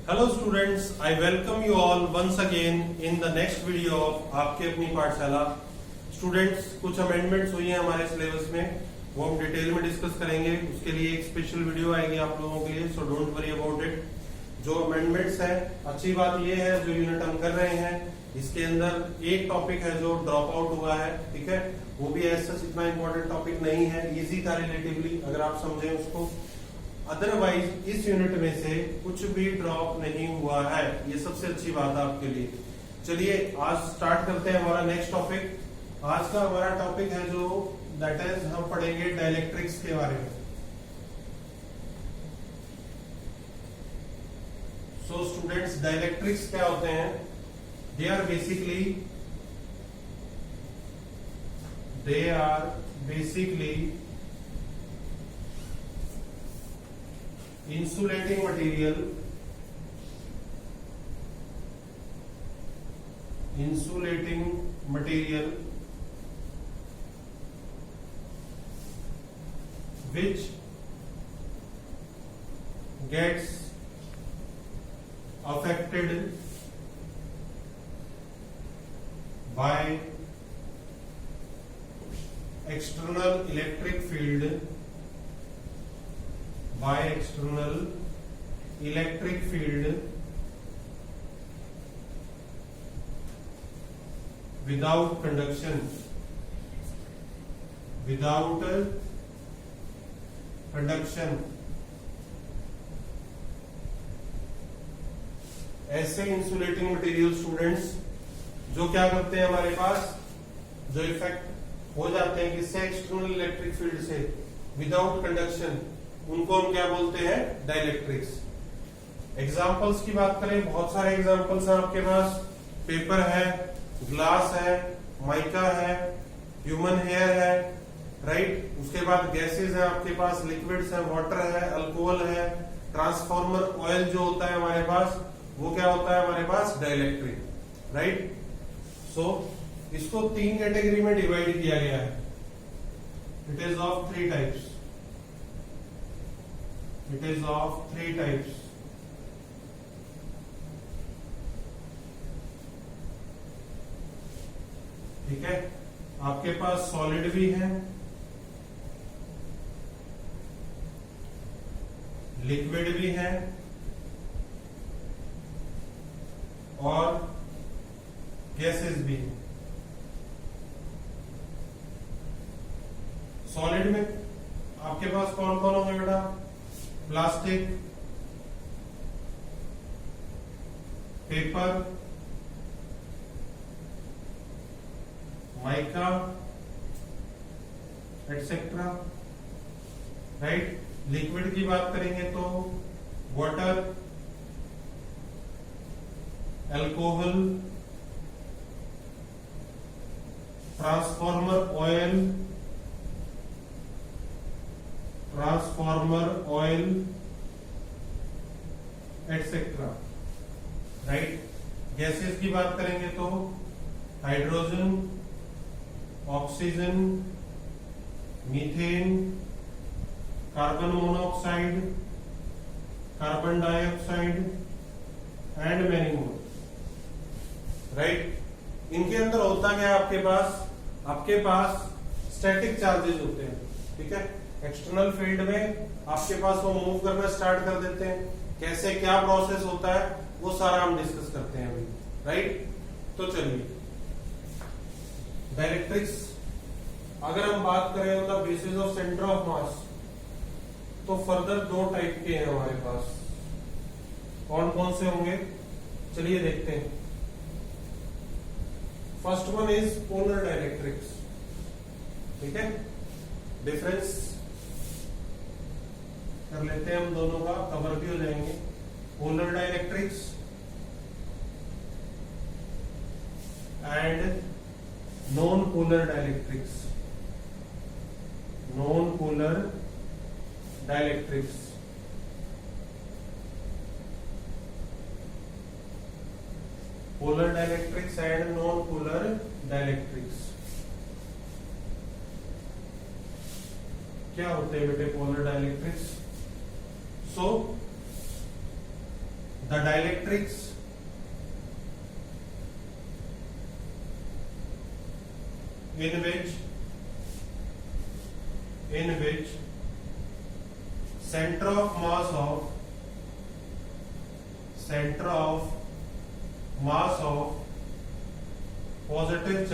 Hello students, I welcome you all once again in the next video of आपके अपनी पाठशाला। Students, कुछ amendments हुई हैं हमारे सिलेबस में, वो हम डिटेल में डिस्कस करेंगे। उसके लिए एक स्पेशल वीडियो आएगी आप लोगों के लिए, so don't worry about it. जो अमेंडमेंट्स है, अच्छी बात ये है जो यूनिट हम कर रहे हैं इसके अंदर एक टॉपिक है जो ड्रॉप आउट हुआ है, ठीक है। वो भी ऐसा इतना इंपॉर्टेंट टॉपिक नहीं है, इजी था रिलेटिवली अगर आप समझें उसको। अदरवाइज इस यूनिट में से कुछ भी ड्रॉप नहीं हुआ है, ये सबसे अच्छी बात है आपके लिए। चलिए आज स्टार्ट करते हैं हमारा नेक्स्ट टॉपिक। आज का हमारा टॉपिक है जो दैट इज हम पढ़ेंगे डाइलेक्ट्रिक्स के बारे में। सो स्टूडेंट्स, डाइलेक्ट्रिक्स क्या होते हैं? They are basically insulating material which gets affected by external electric field without conduction ऐसे इंसुलेटिंग मटेरियल स्टूडेंट्स जो क्या करते हैं, हमारे पास जो इफेक्ट हो जाते हैं किससे, एक्सटर्नल इलेक्ट्रिक फील्ड से, विदाउट कंडक्शन, उनको हम क्या बोलते हैं, डाइलेक्ट्रिक्स। एग्जांपल्स की बात करें, बहुत सारे एग्जांपल्स हैं आपके पास। पेपर है, ग्लास है, माइका है, ह्यूमन हेयर है, राइट। उसके बाद गैसेस है आपके पास, लिक्विड्स है, वाटर है, अल्कोहल है, ट्रांसफॉर्मर ऑयल जो होता है हमारे पास, वो क्या होता है हमारे पास, डाइलेक्ट्रिक, राइट। सो इसको तीन कैटेगरी में डिवाइड किया गया है। It is of three types. ठीक है, आपके पास सॉलिड भी है, लिक्विड भी है और गैसेस भी है। सॉलिड में आपके पास कौन कौन होंगे बेटा? Plastic, paper, mica etcetera, right. Liquid की बात करेंगे तो water, alcohol, transformer oil etcetera, right. Gases की बात करेंगे तो hydrogen, oxygen, methane, carbon monoxide, carbon dioxide and many more, right. इनके अंदर होता क्या है आपके पास स्टैटिक चार्जेस होते हैं, ठीक है। एक्सटर्नल फील्ड में आपके पास वो मूव करना स्टार्ट कर देते हैं। कैसे क्या प्रोसेस होता है वो सारा हम डिस्कस करते हैं अभी, राइट। तो चलिए, डाइलेक्ट्रिक्स अगर हम बात करें on the basis of centre of मास, तो फर्दर दो टाइप के हैं हमारे पास। कौन कौन से होंगे, चलिए देखते हैं। First one is polar dielectrics, ठीक है। डिफरेंस कर लेते हैं हम, दोनों का कवर भी हो जाएंगे। Polar dielectrics and non polar dielectrics. Polar dielectrics and non polar dielectrics. क्या होते हैं बेटे polar dielectrics? So the dielectrics in which center of mass of positive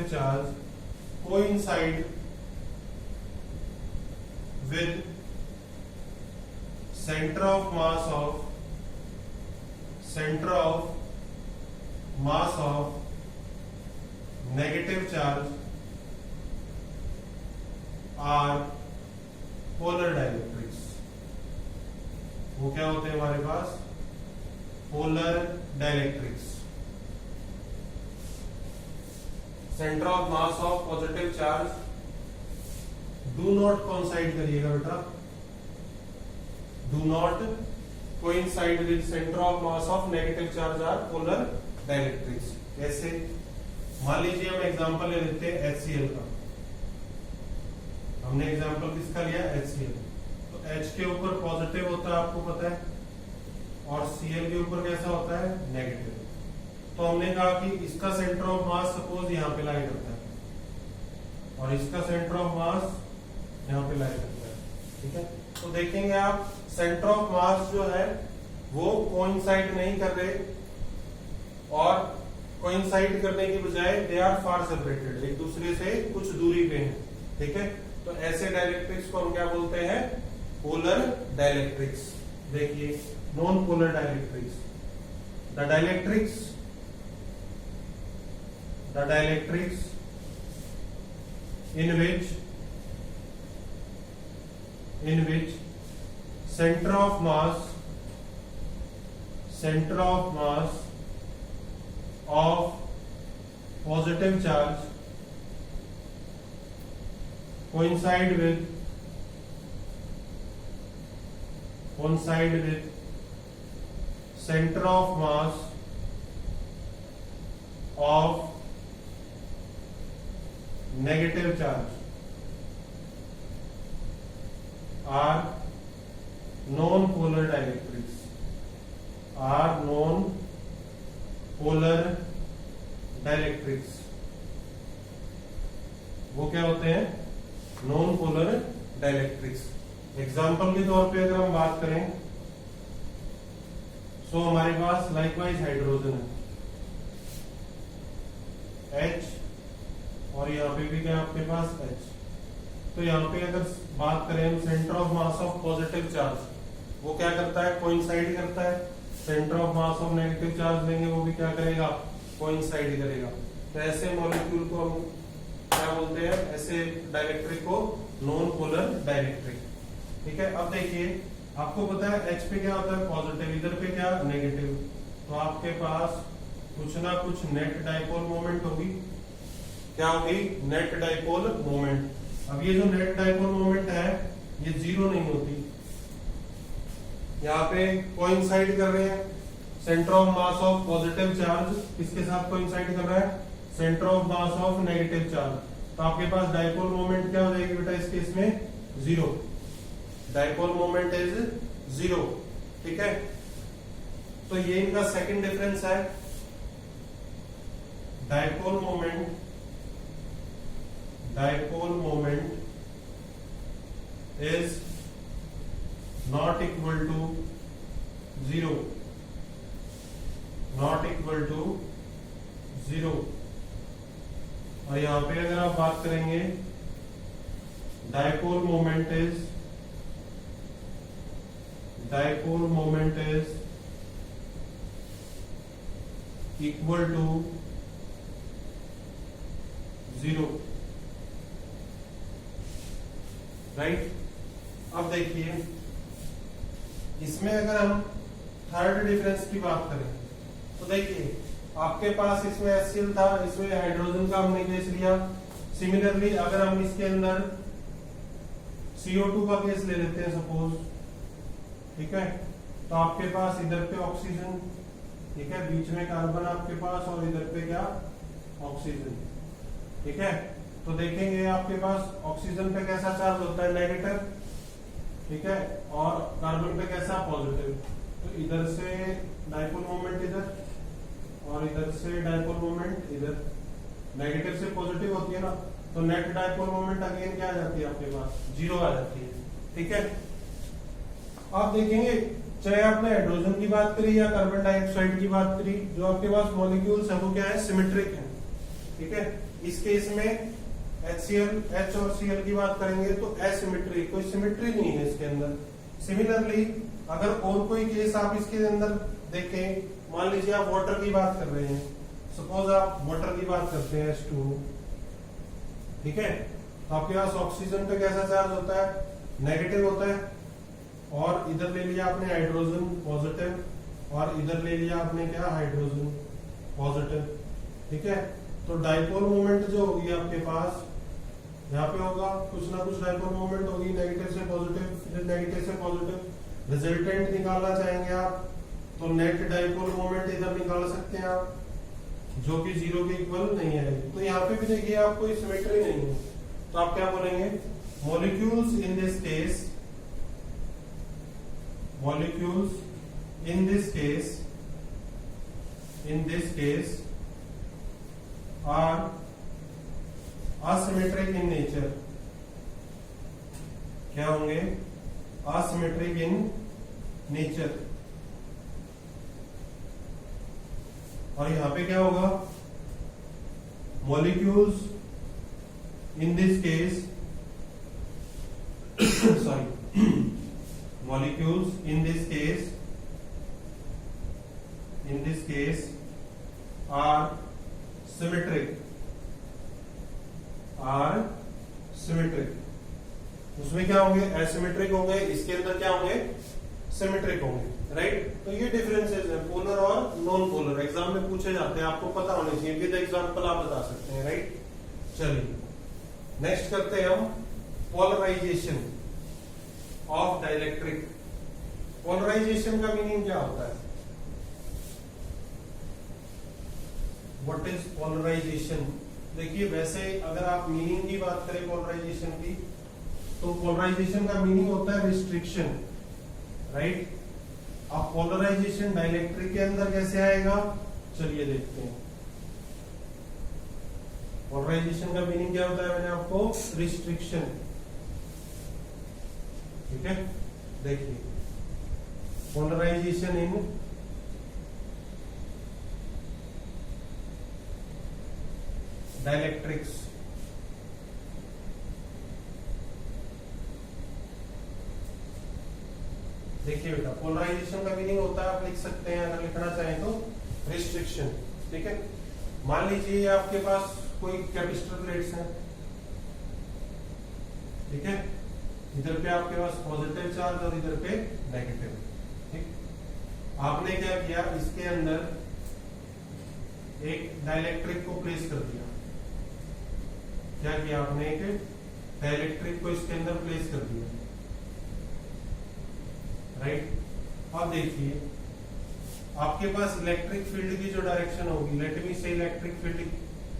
charge coincide with center of mass of negative charge are polar dielectrics। वो क्या होते हैं हमारे पास? Polar dielectrics. Centre of mass of positive charge do not coincide करिएगा बेटा, do not coincide with centre of mass of negative charge are polar dielectrics. कैसे? मान लीजिए हम एग्जांपल ले लेते हैं HCl का। हमने एग्जांपल किसका लिया? HCl। तो H के ऊपर पॉजिटिव होता है, आपको पता है, और Cl के ऊपर कैसा होता है? नेगेटिव। तो हमने कहा कि इसका सेंटर ऑफ मास सपोज यहाँ पे लाई करता है और इसका सेंटर ऑफ मास यहाँ पे लाई करता है, ठीक है। तो देखेंगे आप सेंटर ऑफ मास जो है वो कोइंसाइड नहीं कर रहे, और कोइंसाइड करने की बजाय दे आर फार सेपरेटेड, एक दूसरे से कुछ दूरी पे हैं, ठीक है। तो ऐसे डाइलेक्ट्रिक्स को हम क्या बोलते हैं? Polar dielectrics. देखिए non polar dielectrics, the dielectrics in which center of mass of positive charge coincide with center of mass of negative charge are non-polar dielectrics, वो क्या होते हैं? Non polar dielectrics. एग्जाम्पल के तौर पे अगर हम बात करें, सो हमारे पास लाइकवाइज हाइड्रोजन है H, और यहाँ पे भी क्या आपके पास H। तो यहाँ पे अगर बात करें हम centre of mass of positive charge, वो क्या करता है? कोइंसाइड करता है। Centre of mass of negative charge लेंगे, वो भी क्या करेगा? कोइंसाइड करेगा। तो ऐसे मॉलिक्यूल को हम क्या बोलते हैं? ऐसे डाइलेक्ट्रिक को नॉन पोलर डाइलेक्ट्रिक, ठीक है। अब देखिए आपको पता है H पे क्या होता है? पॉजिटिव, इधर पे क्या? नेगेटिव। तो आपके पास कुछ ना कुछ नेट डाइपोल मोमेंट होगी। क्या होगी? Net dipole moment. अब ये जो नेट डाइपोल मोमेंट है ये जीरो नहीं होती, यहाँ पे कोइंसाइड कर रहे हैं। Centre of mass of positive charge किसके साथ कोइंसाइड कर रहा है? Centre of mass of negative charge. तो आपके पास डाइपोल मोमेंट क्या हो जाएगी बेटा इस केस में? Zero. Dipole moment is zero, ठीक है। तो ये इनका सेकंड डिफरेंस है। Dipole moment is not equal to zero, और यहां पे अगर आप बात करेंगे dipole moment is equal to zero, right. अब देखिए इसमें अगर हम थर्ड डिफरेंस की बात करें तो देखिए आपके पास इसमें HCl था, इसमें हाइड्रोजन का हमने केस लिया। सिमिलरली अगर हम इसके अंदर CO2 का केस ले लेते हैं सपोज, ठीक है, तो आपके पास इधर पे ऑक्सीजन, ठीक है, बीच में कार्बन आपके पास, और इधर पे क्या? ऑक्सीजन, ठीक है। तो देखेंगे आपके पास ऑक्सीजन पे कैसा चार्ज होता है? नेगेटिव। ठीक है, और कार्बन पे कैसा पॉजिटिव, तो इधर से डाइपोल मोमेंट इधर और इधर से डाइपोल मोमेंट इधर, नेगेटिव से पॉजिटिव होती है ना, तो नेट डाइपोल मोमेंट अगेन क्या आ जाती है आपके पास, 0 आ जाती है। ठीक है, आप देखेंगे चाहे आपने हाइड्रोजन की बात करी या कार्बन डाइऑक्साइड की बात करी, जो आपके पास मॉलिक्यूल्स है वो क्या है, सिमेट्रिक है। ठीक है, इस केस में HCl, H और Cl की बात करेंगे तो एसिमेट्री, कोई सिमेट्री नहीं है इसके अंदर। सिमिलरली अगर और कोई केस आप इसके अंदर देखें, मान लीजिए आप वाटर की बात कर रहे हैं, सपोज आप वाटर की बात करते हैं H2O, ठीक है, तो आपके पास ऑक्सीजन पे कैसा चार्ज होता है, नेगेटिव होता है, और इधर ले लिया आपने हाइड्रोजन पॉजिटिव, और इधर ले लिया आपने क्या, हाइड्रोजन पॉजिटिव। ठीक है, तो डाइपोल मोमेंट जो होगी आपके पास यहाँ पे होगा, कुछ ना कुछ डाइपोल मोमेंट होगी, नेगेटिव से पॉजिटिव, फिर नेगेटिव से पॉजिटिव। रिजल्टेंट निकालना चाहेंगे आप तो नेट डाइपोल मोमेंट इधर निकाल सकते हैं आप, जो कि 0 के इक्वल नहीं है। तो यहाँ पे भी देखिए आप कोई सिमेट्री नहीं है, तो आप क्या बोलेंगे, molecules in this case, molecules in this case are asymmetric in nature। क्या होंगे, asymmetric in nature। और यहां पे क्या होगा, molecules in this case sorry molecules in this case are symmetric, उसमें क्या होंगे, एसिमेट्रिक होंगे, इसके अंदर क्या होंगे, सिमेट्रिक होंगे। राइट, तो ये डिफरेंसेस है पोलर और नॉन पोलर, एग्जाम में पूछे जाते हैं, आपको पता होने चाहिए, विद एग्जांपल आप बता सकते हैं। राइट, चलिए नेक्स्ट करते हैं हम पोलराइजेशन ऑफ डाइलेक्ट्रिक। पोलराइजेशन का मीनिंग क्या होता है, व्हाट इज पोलराइजेशन। देखिए वैसे अगर आप मीनिंग की बात करें पोलराइजेशन की, तो पोलराइजेशन का मीनिंग होता है रिस्ट्रिक्शन। राइट, अब पोलराइजेशन डाइलेक्ट्रिक के अंदर कैसे आएगा, चलिए देखते हैं। पोलराइजेशन का मीनिंग क्या होता है, मैंने आपको रिस्ट्रिक्शन, ठीक है, देखिए पोलराइजेशन इन डाइलेक्ट्रिक्स। देखिए बेटा, पोलराइजेशन का मीनिंग होता है, आप लिख सकते हैं अगर लिखना चाहें तो, रिस्ट्रिक्शन। ठीक है, मान लीजिए आपके पास कोई कैपेसिटर प्लेट्स हैं, ठीक है, इधर पे आपके पास पॉजिटिव चार्ज और इधर पे नेगेटिव। ठीक, आपने क्या किया, इसके अंदर एक डाइलेक्ट्रिक को प्लेस कर दिया। क्या किया आपने, एक डाइलेक्ट्रिक को इसके अंदर प्लेस कर दिया। राइट, अब देखिए आपके पास इलेक्ट्रिक फील्ड की जो डायरेक्शन होगी, लेट मी से इलेक्ट्रिक फील्ड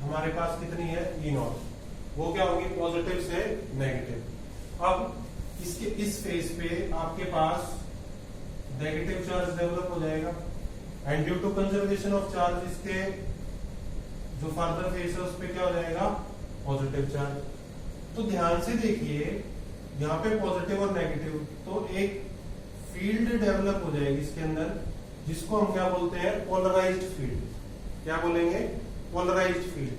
हमारे पास कितनी है, E0, वो क्या होगी, पॉजिटिव से नेगेटिव। अब इसके इस फेस पे आपके पास नेगेटिव चार्ज डेवलप हो जाएगा, and due to conservation of charge इसके जो फर्दर फेस है उस पे क्या हो जाएगा, पॉजिटिव चार्ज। तो ध्यान से देखिए यहाँ पे पॉजिटिव और नेगेटिव, तो एक फील्ड डेवलप हो जाएगी इसके अंदर, जिसको हम क्या बोलते हैं, पोलराइज्ड फील्ड। क्या बोलेंगे, पोलराइज्ड फील्ड।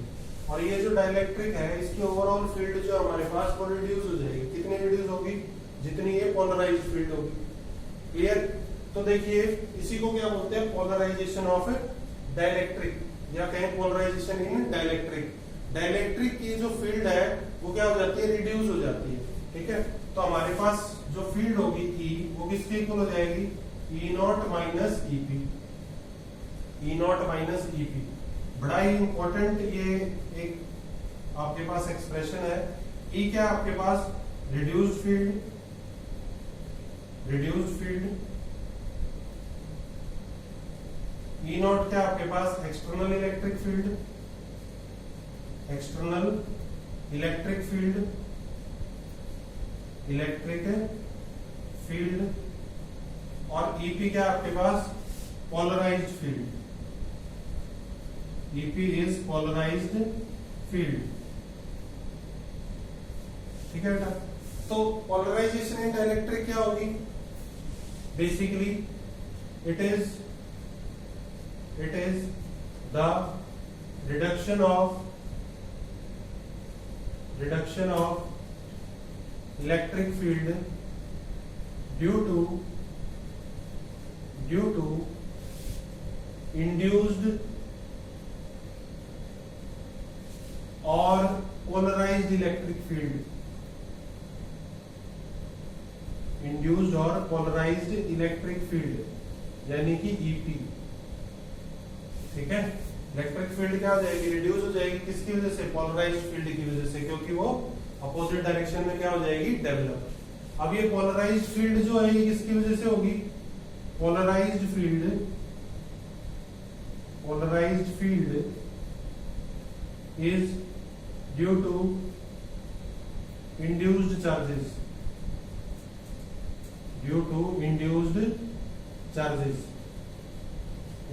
और ये जो डाइलेक्ट्रिक है इसकी ओवरऑल फील्ड जो हमारे पास वो रिड्यूस हो जाएगी। कितनी रिड्यूस होगी, जितनी ये पोलराइज्ड फील्ड होगी। क्लियर, तो देखिए इसी को क्या बोलते हैं, पोलराइजेशन ऑफ डाइलेक्ट्रिक, या कहें पोलराइजेशन इन डाइलेक्ट्रिक। डाइलेक्ट्रिक की जो फील्ड है वो क्या हो जाती है, रिड्यूस हो जाती है। ठीक है, तो हमारे पास जो फील्ड होगी E, वो किसके इक्वल हो जाएगी, E0 minus EP, E0 minus EP। बड़ा ही इंपॉर्टेंट ये एक आपके पास एक्सप्रेशन है। E क्या आपके पास, रिड्यूस्ड फील्ड, E0 क्या आपके पास, external electric field, electric, field, और ईपी क्या आपके पास, polarised field. EP is polarised field, ठीक है बेटा। तो पोलराइजेशन इन डाइलेक्ट्रिक क्या होगी, basically it is the reduction of electric field due to induced और पोलराइज्ड इलेक्ट्रिक फील्ड, इंड्यूस्ड और पोलराइज्ड इलेक्ट्रिक फील्ड यानी कि ईपी, ठीक है। इलेक्ट्रिक फील्ड क्या हो जाएगी, रिड्यूस हो जाएगी, किसकी वजह से, पोलराइज्ड फील्ड की वजह से, क्योंकि वो अपोजिट डायरेक्शन में क्या हो जाएगी, डेवलप। अब ये पोलराइज्ड फील्ड जो है ये किसकी वजह से होगी, polarised field is due to induced charges,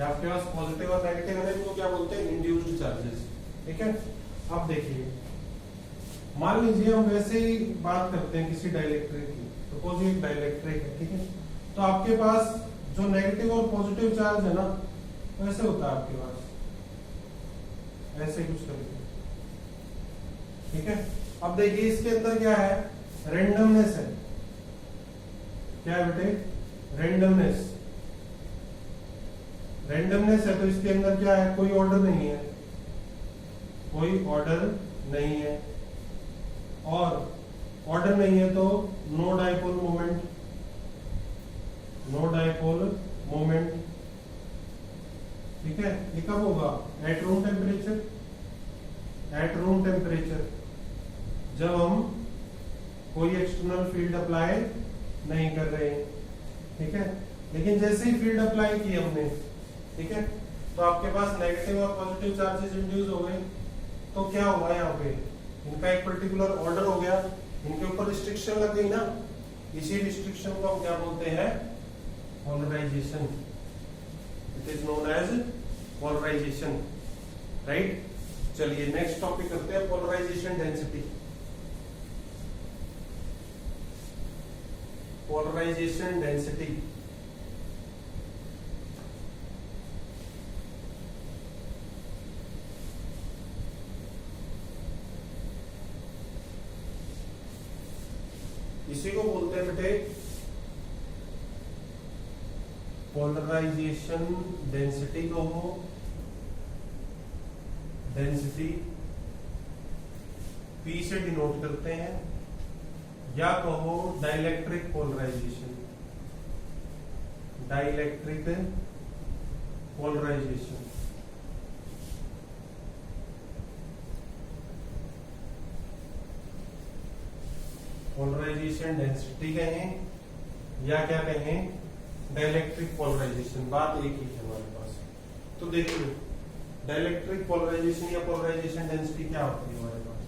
आपके पास पॉजिटिव और नेगेटिव है, इनको क्या बोलते हैं, इंड्यूस्ड चार्जेस, ठीक है। अब देखिए, मान लीजिए हम वैसे ही बात करते हैं किसी डाइलेक्ट्रिक की, सपोज ये एक डाइलेक्ट्रिक है, ठीक है। तो आपके पास जो नेगेटिव और पॉजिटिव चार्ज है ना, वैसे होता है आपके पास, ऐसे कुछ करके, ठीक है। अब देखिए इसके अंदर क्या है, रेंडमनेस है, क्या है बेटे, रेंडमनेस है। तो इसके अंदर क्या है, कोई ऑर्डर नहीं है, और ऑर्डर नहीं है तो नो डाइपोल मोमेंट, ठीक है। ये कब होगा, एट रूम टेम्परेचर, जब हम कोई एक्सटर्नल फील्ड अप्लाई नहीं कर रहे, ठीक है। लेकिन जैसे ही फील्ड अप्लाई की हमने, ठीक है, तो आपके पास नेगेटिव और पॉजिटिव चार्जेस इंड्यूस हो गए, तो क्या हुआ यहाँ पे, इनका एक पर्टिकुलर ऑर्डर हो गया, इनके ऊपर रिस्ट्रिक्शन लग गई ना, इसी रिस्ट्रिक्शन को हम क्या बोलते हैं, polarisation. It is known as polarisation, right. चलिए नेक्स्ट टॉपिक करते हैं, पोलराइजेशन डेंसिटी। पोलराइजेशन डेंसिटी, इसी को बोलते हैं बेटे पोलराइजेशन डेंसिटी। को हो डेंसिटी P से डिनोट करते हैं, या कहो डाइलेक्ट्रिक पोलराइजेशन, पोलराइजेशन डेंसिटी कहें या क्या कहें, डाइलेक्ट्रिक पोलराइजेशन, बात एक ही है हमारे पास। तो देखिए डाइलेक्ट्रिक पोलराइजेशन या पोलराइजेशन डेंसिटी क्या होती है हमारे पास।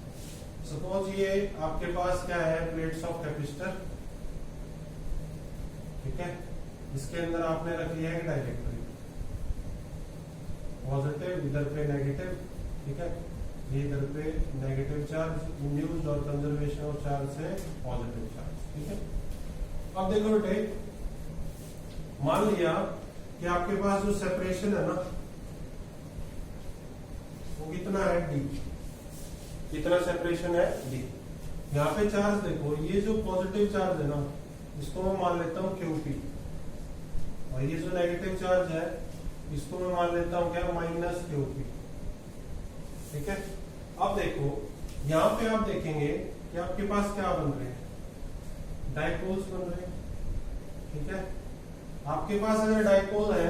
सपोज ये आपके पास क्या है, प्लेट्स ऑफ कैपेसिटर, ठीक है। इसके अंदर आपने रख लिया है डाइलेक्ट्रिक, पॉजिटिव इधर पे नेगेटिव, ठीक है, ये इधर पे नेगेटिव चार्ज इंड्यूस्ड और कंजर्वेशन ऑफ चार्ज से पॉजिटिव चार्ज, ठीक है। अब देखो बेटे, मान लिया कि आपके पास जो सेपरेशन है ना, वो कितना है, डी, कितना सेपरेशन है, डी। यहाँ पे चार्ज देखो, ये जो पॉजिटिव चार्ज है ना, इसको मैं मान लेता हूँ क्यूपी, और ये जो नेगेटिव चार्ज है इसको मैं मान लेता हूँ क्या, माइनस क्यूपी, ठीक है। अब देखो यहाँ पे आप देखेंगे कि आपके पास क्या बन रहे हैं, डाइपोल्स बन रहे हैं, ठीक है। आपके पास अगर डाइपोल है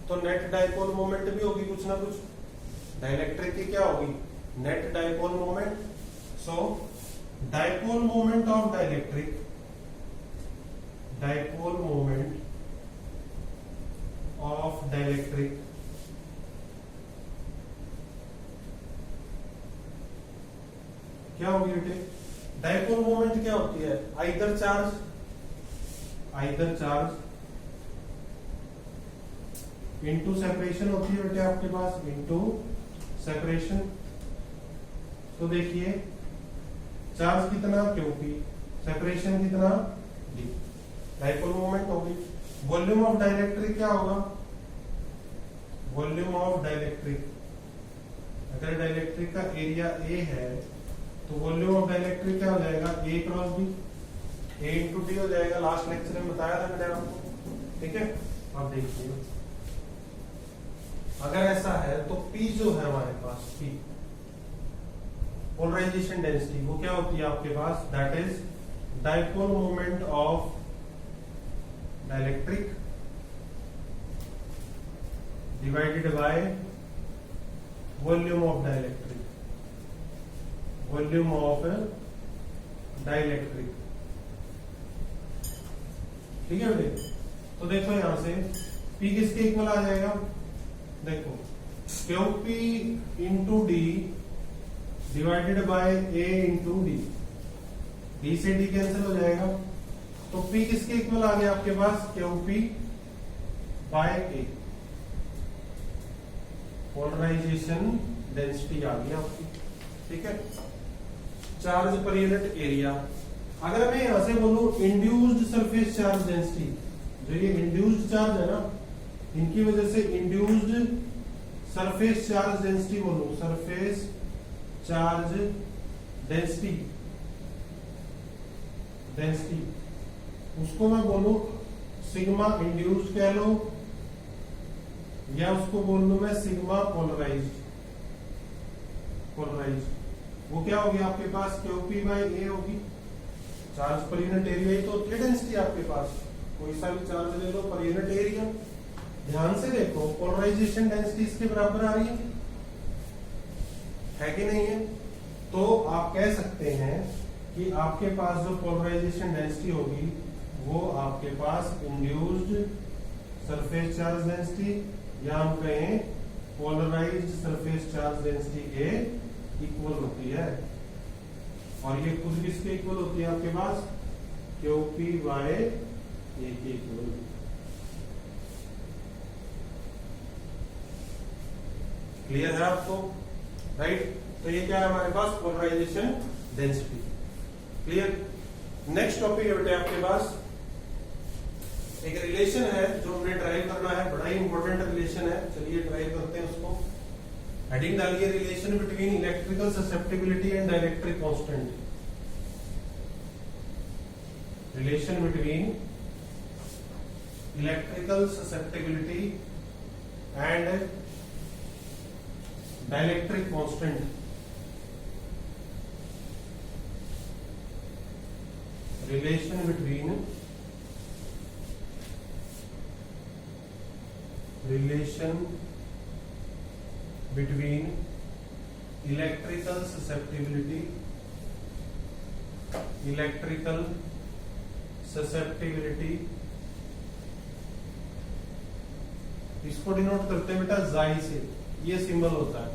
तो नेट डाइपोल मोमेंट भी होगी कुछ ना कुछ, डाइलेक्ट्रिक की क्या होगी, net dipole moment. So dipole moment of dielectric, dipole moment of dielectric क्या होगी बेटे, डाइपोल मोमेंट क्या होती है, either charge either charge into separation होती है बेटे आपके पास, इनटू सेपरेशन। तो देखिए चार्ज कितना क्यूपी, सेपरेशन कितना डी, डाइपोल मोमेंट होगी। वॉल्यूम ऑफ डाइलेक्ट्रिक क्या होगा, वॉल्यूम ऑफ डाइलेक्ट्रिक, अगर डाइलेक्ट्रिक का एरिया ए है तो वॉल्यूम ऑफ डाइलेक्ट्रिक क्या हो जाएगा, ए क्रॉस बी, ए इंटू डी हो जाएगा। लास्ट लेक्चर में बताया था मैंने आपको, ठीक है। अब देखिए अगर ऐसा है तो P जो है हमारे पास, P पोलराइजेशन डेंसिटी, वो क्या होती है आपके पास, that is dipole moment of dielectric divided by volume of dielectric, volume of dielectric, ठीक है बेटे। तो देखो यहां से P किसके इक्वल आ जाएगा, देखो QP into D divided by A into D, D से डी कैंसिल हो जाएगा। तो P किसके इक्वल आ गया आपके पास, QP by A, polarisation density आ गई आपकी, ठीक है। चार्ज पर यूनिट एरिया, अगर मैं यहां से बोलूं इंड्यूस्ड सरफेस चार्ज डेंसिटी, जो ये इंड्यूस्ड चार्ज है ना, इनकी वजह से इंड्यूस्ड सरफेस चार्ज डेंसिटी बोलूं, सरफेस चार्ज डेंसिटी, डेंसिटी उसको मैं बोलूं सिग्मा इंड्यूस्ड कह लो, या उसको बोल लूं मैं सिग्मा पोलराइज्ड, पोलराइज्ड। वो क्या होगी आपके पास, क्यूपी बाय ए होगी, चार्ज पर यूनिट एरिया ही तो होती है डेंसिटी आपके पास, कोई सा भी चार्ज ले लो पर यूनिट एरिया। ध्यान से देखो पोलराइजेशन डेंसिटी इसके बराबर आ रही है कि नहीं है। तो आप कह सकते हैं कि आपके पास जो पोलराइजेशन डेंसिटी होगी वो आपके पास इंड्यूस्ड सरफेस चार्ज डेंसिटी, या हम कहें पोलराइज्ड सरफेस चार्ज डेंसिटी के इक्वल होती है। और ये खुद किसके इक्वल होती है आपके पास, क्यूपी बाय ए के इक्वल। क्लियर है आपको, राइट। तो ये क्या है हमारे पास, polarisation density. Clear. Next topic है बेटे आपके पास एक रिलेशन है जो हमने ड्राइव करना है, बड़ा ही इंपॉर्टेंट रिलेशन है। चलिए ड्राइव करते हैं उसको। हेडिंग डालिए, relation between electrical susceptibility and dielectric constant. Relation between electrical susceptibility and dielectric constant. Relation between electrical susceptibility, इसको डिनोट करते हैं बेटा जाई से, ये सिंबल होता है,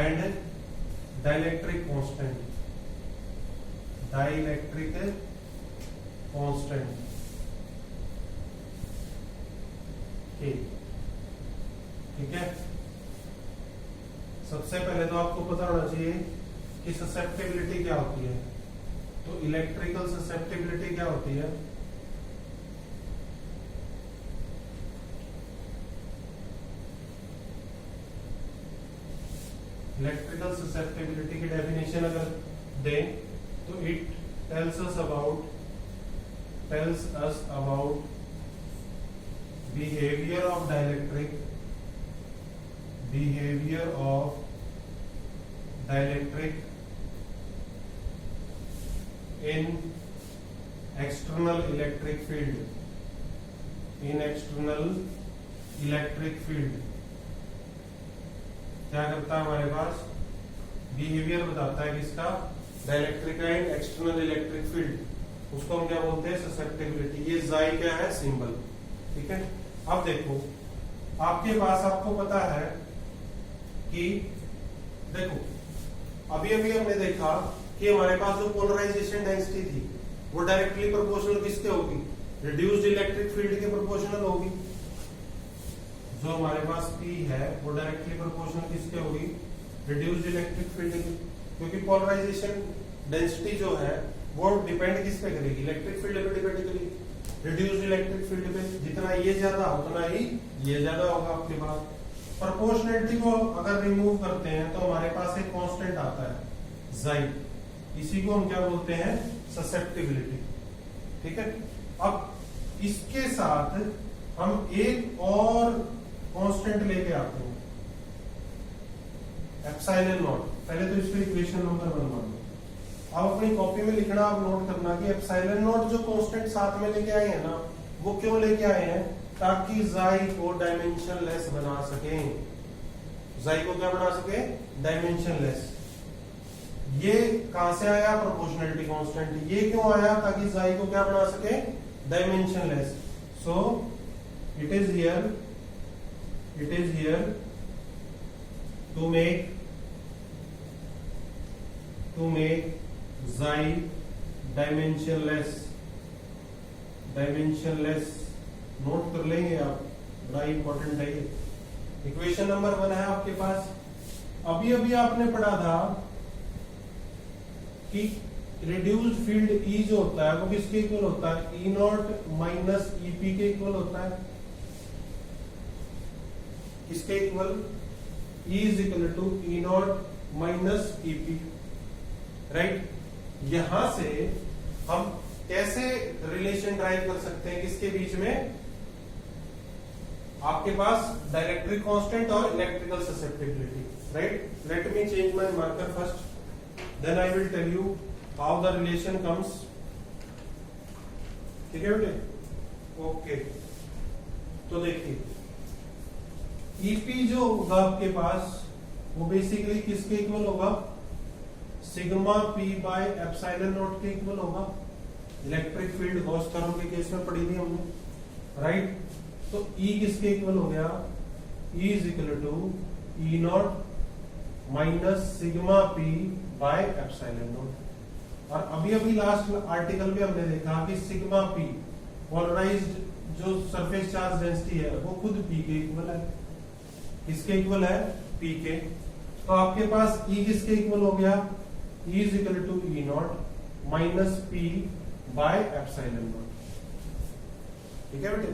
and dielectric constant, dielectric constant. ठीक है। सबसे पहले तो आपको पता होना चाहिए कि ससेप्टिबिलिटी क्या होती है। तो इलेक्ट्रिकल ससेप्टिबिलिटी क्या होती है, इलेक्ट्रिकल ससेप्टिबिलिटी की डेफिनेशन अगर दें तो it tells us about behavior of dielectric in external electric field, क्या करता है हमारे पास, बिहेवियर बताता है किसका, डाइलेक्ट्रिक का इन एक्सटर्नल इलेक्ट्रिक फील्ड। उसको हम क्या बोलते हैं, ससेप्टिबिलिटी। ये जाई क्या है, सिंबल। ठीक है। अब देखो आपके पास, आपको पता है कि देखो अभी हमने देखा कि हमारे पास जो पोलराइजेशन डेंसिटी थी वो डायरेक्टली प्रोपोर्शनल किसके होगी, रिड्यूस्ड इलेक्ट्रिक फील्ड के प्रोपोर्शनल होगी। जो हमारे पास P है वो डायरेक्टली प्रोपोर्शनल किसके होगी, रिड्यूस्ड इलेक्ट्रिक फील्ड की, क्योंकि पोलराइजेशन डेंसिटी जो है वो डिपेंड किस पे करेगी, इलेक्ट्रिक फील्ड पे डिपेंड करेगी। रिड्यूस्ड इलेक्ट्रिक फील्ड पे जितना ये ज्यादा उतना ही ये ज्यादा होगा आपके पास। प्रोपोर्शनलिटी को अगर रिमूव करते हैं तो हमारे पास एक कांस्टेंट आता है जाई, इसी को हम क्या बोलते हैं, ससेप्टिबिलिटी। ठीक है, अब इसके साथ हम एक और कांस्टेंट लेके आते हैं, एप्सिलॉन नॉट। पहले तो इसको इक्वेशन नंबर 1 मान लो। अब अपनी कॉपी में लिखना, आप नोट करना कि एप्सिलॉन नॉट जो कांस्टेंट साथ में लेके आए हैं ना, वो क्यों लेके आए हैं, ताकि जाई को डायमेंशन लेस बना सके। जाई को क्या बना सके, डायमेंशन लेस। ये कहां से आया, प्रोपोर्शनलिटी कांस्टेंट। ये क्यों आया, ताकि जाई को क्या बना सके, dimension less. So it is here to make xi dimensionless note कर लेंगे आप, बड़ा इंपॉर्टेंट है ये। इक्वेशन नंबर 1 है आपके पास। अभी अभी आपने पढ़ा था कि रिड्यूस्ड फील्ड E जो होता है वो किसके इक्वल होता है, E नॉट माइनस EP के इक्वल होता है। किसके equal, E is equal to E nought minus EP, right. यहां से हम कैसे रिलेशन ड्राइव कर सकते हैं, किसके बीच में, आपके पास डाइलेक्ट्रिक कांस्टेंट और electrical susceptibility, right. Let me change my marker first, then I will tell you how the relation comes. ठीक है बेटे, ओके। तो देखिए EP जो होगा आपके पास वो बेसिकली किसके इक्वल होगा, sigma P by epsilon not के इक्वल होगा। इलेक्ट्रिक फील्ड गॉस थ्योरम के केस में पढ़ी थी हमने, राइट। तो E किसके इक्वल हो गया, E is equal to E nought minus sigma P by epsilon nought. और अभी अभी लास्ट आर्टिकल में हमने देखा कि सिग्मा P पोलराइज्ड जो सरफेस चार्ज डेंसिटी है वो खुद P के इक्वल है। किसके इक्वल है, P के। तो आपके पास E किसके इक्वल हो गया, E is equal to E nought minus P by epsilon nought. ठीक है बेटे,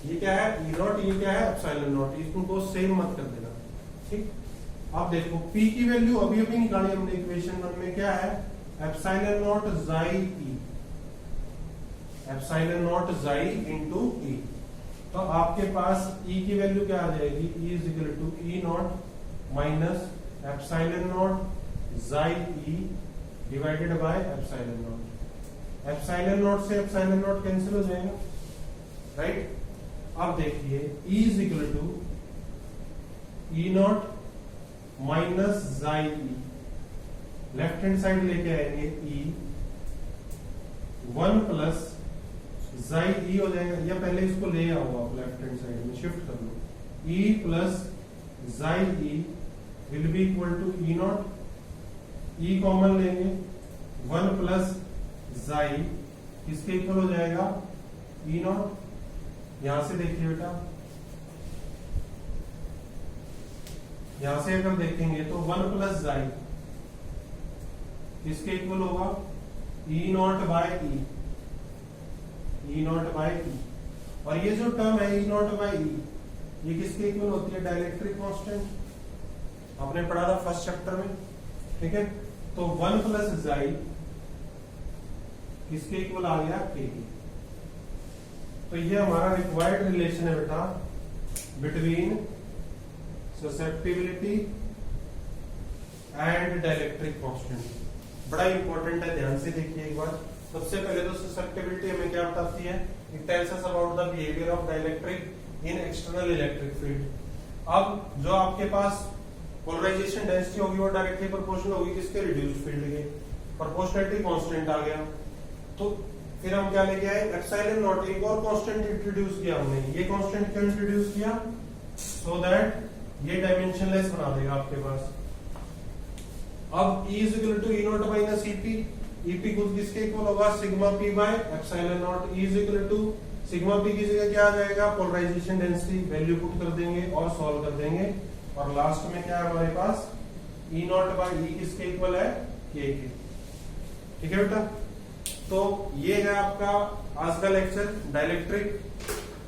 ये क्या है, E नॉट, ये क्या है, एप्सिलॉन नॉट। इसको सेम मत कर देना, ठीक। आप देखो P की वैल्यू अभी अभी निकाली हमने इक्वेशन 1 में, क्या है, epsilon nought chi E, epsilon nought जाई इनटू E। तो आपके पास E की वैल्यू क्या आ जाएगी, E is equal to E nought minus epsilon nought chi E divided by epsilon nought. Epsilon nought से एप्सिलॉन नॉट कैंसिल हो जाएगा, राइट। अब देखिए E is equal to E nought minus chi E, left hand side लेके आएंगे E 1 plus chi E हो जाएगा, या पहले इसको ले आओ आप लेफ्ट हैंड साइड में शिफ्ट कर लो। E plus chi E will be equal to E nought, E common लेंगे, 1 प्लस जाई किसके इक्वल हो जाएगा, E नॉट। यहां से देखिए बेटा, यहां से अगर देखेंगे तो 1 प्लस जाई किसके इक्वल होगा, E nought by E, E nought by E। और ये जो टर्म है E नॉट बाय E, ये किसके इक्वल होती है, डाइलेक्ट्रिक कांस्टेंट, आपने पढ़ा था फर्स्ट चैप्टर में, ठीक है। तो 1 प्लस जाई किसके इक्वल आ गया, K के। तो ये हमारा रिक्वायर्ड रिलेशन है बेटा between susceptibility and dielectric constant. बड़ा इंपॉर्टेंट है, ध्यान से देखिए एक बार। सबसे पहले तो ससेप्टिबिलिटी हमें क्या बताती है, it tells us about the behaviour of dielectric in external electric field. अब जो आपके पास पोलराइजेशन डेंसिटी होगी वो डायरेक्टली प्रोपोर्शनल होगी किसके, रिड्यूस्ड फील्ड के। प्रोपोर्शनलिटी कांस्टेंट आ गया, तो फिर हम क्या लेके आए, एप्सिलॉन नॉट। एक और कांस्टेंट इंट्रोड्यूस किया हमने, ये कांस्टेंट क्यों इंट्रोड्यूस किया, सो दैट ये डायमेंशनलेस बना देगा आपके पास। अब E is equal to E nought minus EP, EP खुद किसके इक्वल होगा, sigma P by epsilon nought. E is equal to sigma P की जगह क्या आ जाएगा, पोलराइजेशन डेंसिटी वैल्यू पुट कर देंगे और सॉल्व कर देंगे, और लास्ट में क्या है हमारे पास, ई नॉट बाई ई किसके इक्वल है, के के। ठीक है बेटा, तो ये है आपका आज का लेक्चर डाइलेक्ट्रिक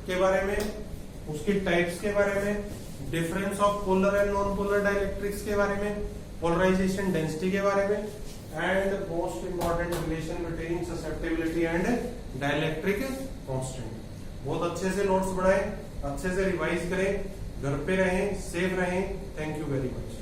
के बारे में, उसकी टाइप्स के बारे में, difference of polar and non polar dielectrics के बारे में, पोलराइजेशन डेंसिटी के बारे में, and most important relation between susceptibility and dielectric constant. बहुत अच्छे से नोट्स बनाएं, अच्छे से रिवाइज करें, घर पे रहें, सेफ रहें। Thank you very much.